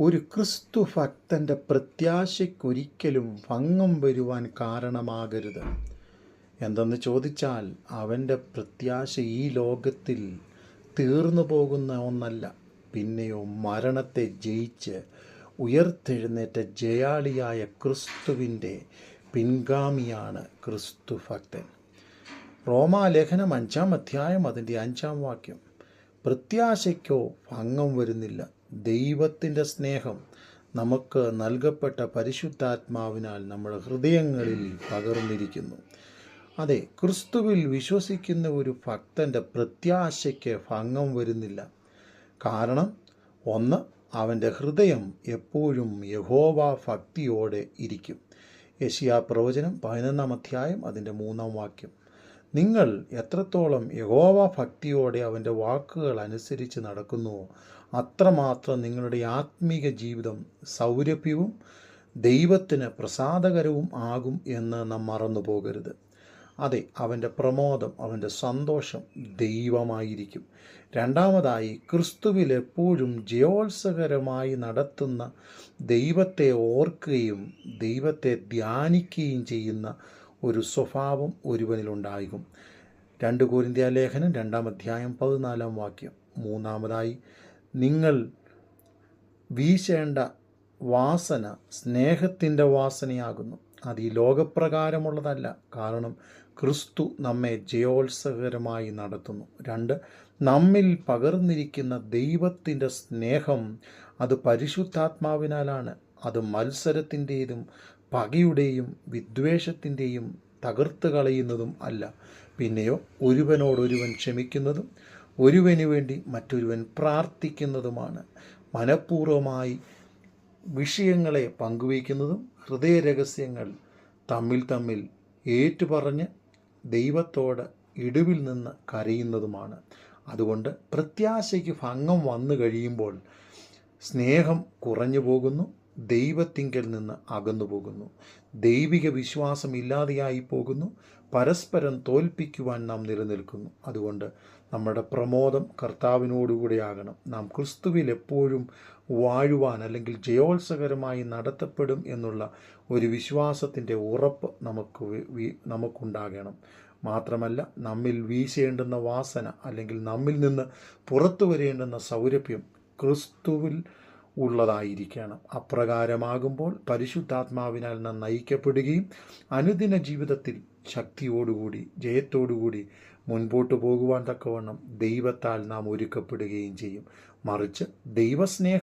ഒരു ക്രിസ്തു ഭക്തൻ്റെ പ്രത്യാശയ്ക്കൊരിക്കലും ഭംഗം വരുവാൻ കാരണമാകരുത്. എന്തെന്ന് ചോദിച്ചാൽ, അവൻ്റെ പ്രത്യാശ ഈ ലോകത്തിൽ തീർന്നു പോകുന്ന ഒന്നല്ല, പിന്നെയോ മരണത്തെ ജയിച്ച് ഉയർത്തെഴുന്നേറ്റ ജയാളിയായ ക്രിസ്തുവിൻ്റെ പിൻഗാമിയാണ് ക്രിസ്തു ഭക്തൻ. റോമാലേഖനം 5-ാം അധ്യായം അതിൻ്റെ 5-ാം വാക്യം. പ്രത്യാശയ്ക്കോ ഭംഗം വരുന്നില്ല. ദൈവത്തിൻ്റെ സ്നേഹം നമുക്ക് നൽകപ്പെട്ട പരിശുദ്ധാത്മാവിനാൽ നമ്മുടെ ഹൃദയങ്ങളിൽ പകർന്നിരിക്കുന്നു. അതെ, ക്രിസ്തുവിൽ വിശ്വസിക്കുന്ന ഒരു ഭക്തൻ്റെ പ്രത്യാശയ്ക്ക് ഭംഗം വരുന്നില്ല. കാരണം ഒന്ന്, അവൻ്റെ ഹൃദയം എപ്പോഴും യഹോവ ഭക്തിയോടെ ഇരിക്കും. യെശയ്യാപ്രവചനം 11-ാം അധ്യായം അതിൻ്റെ 3-ാം വാക്യം. നിങ്ങൾ എത്രത്തോളം യഹോവ ഭക്തിയോടെ അവൻ്റെ വാക്കുകൾ അനുസരിച്ച് നടക്കുന്നുവോ അത്രമാത്രം നിങ്ങളുടെ ആത്മീക ജീവിതം സൗരഭ്യവും ദൈവത്തിന് പ്രസാദകരവും ആകും എന്ന് നാം മറന്നു പോകരുത്. അതെ, അവൻ്റെ പ്രമോദം, അവൻ്റെ സന്തോഷം ദൈവമായിരിക്കും. രണ്ടാമതായി, ക്രിസ്തുവിൽ എപ്പോഴും ജയോത്സകരമായി നടത്തുന്ന ദൈവത്തെ ഓർക്കുകയും ദൈവത്തെ ധ്യാനിക്കുകയും ചെയ്യുന്ന ഒരു സ്വഭാവം ഒരുവനിലുണ്ടാകും. 2 കൊരിന്ത്യർ ലേഖനം 2-ാം അധ്യായം 14-ാം വാക്യം. മൂന്നാമതായി, നിങ്ങൾ വീശേണ്ട വാസന സ്നേഹത്തിൻ്റെ വാസനയാകുന്നു. അത് ഈ ലോകപ്രകാരമുള്ളതല്ല, കാരണം ക്രിസ്തു നമ്മെ ജയോത്സകരമായി നടത്തുന്നു. 2, നമ്മിൽ പകർന്നിരിക്കുന്ന ദൈവത്തിൻ്റെ സ്നേഹം അത് പരിശുദ്ധാത്മാവിനാലാണ്. അത് മത്സരത്തിൻ്റെതും പകയുടെയും വിദ്വേഷത്തിൻ്റെയും തകർത്ത് കളയുന്നതും അല്ല, പിന്നെയോ ഒരുവനോടൊരുവൻ ക്ഷമിക്കുന്നതും ഒരുവന് വേണ്ടി മറ്റൊരുവൻ പ്രാർത്ഥിക്കുന്നതുമാണ്. മനഃപൂർവ്വമായി വിഷയങ്ങളെ പങ്കുവയ്ക്കുന്നതും ഹൃദയരഹസ്യങ്ങൾ തമ്മിൽ ഏറ്റുപറഞ്ഞ് ദൈവത്തോട് ഇടിവിൽ നിന്ന് കരയുന്നതുമാണ്. അതുകൊണ്ട് പ്രത്യാശയ്ക്ക് ഭംഗം വന്നു കഴിയുമ്പോൾ സ്നേഹം കുറഞ്ഞു പോകുന്നു, ദൈവത്തിങ്കൽ നിന്ന് അകന്നു പോകുന്നു, ദൈവിക വിശ്വാസം ഇല്ലാതെയായി പോകുന്നു, പരസ്പരം തോൽപ്പിക്കുവാൻ നാം നിലനിൽക്കുന്നു. അതുകൊണ്ട് നമ്മുടെ പ്രമോദം കർത്താവിനോടുകൂടെയാകണം. നാം ക്രിസ്തുവിൽ എപ്പോഴും വാഴുവാൻ അല്ലെങ്കിൽ ജയോത്സകരമായി നടത്തപ്പെടും എന്നുള്ള ഒരു വിശ്വാസത്തിൻ്റെ ഉറപ്പ് നമുക്കുണ്ടാകണം. മാത്രമല്ല, നമ്മിൽ വീശേണ്ടുന്ന വാസന അല്ലെങ്കിൽ നമ്മിൽ നിന്ന് പുറത്തു വരേണ്ടുന്ന സൗരഭ്യം ക്രിസ്തുവിൽ ഉള്ളതായിരിക്കണം. അപ്രകാരമാകുമ്പോൾ പരിശുദ്ധാത്മാവിനാൽ നാം നയിക്കപ്പെടുകയും അനുദിന ജീവിതത്തിൽ ശക്തിയോടുകൂടി ജയത്തോടുകൂടി മുൻപോട്ട് പോകുവാൻ തക്കവണ്ണം ദൈവത്താൽ നാം ഒരുക്കപ്പെടുകയും ചെയ്യും. മറിച്ച് ദൈവസ്നേഹം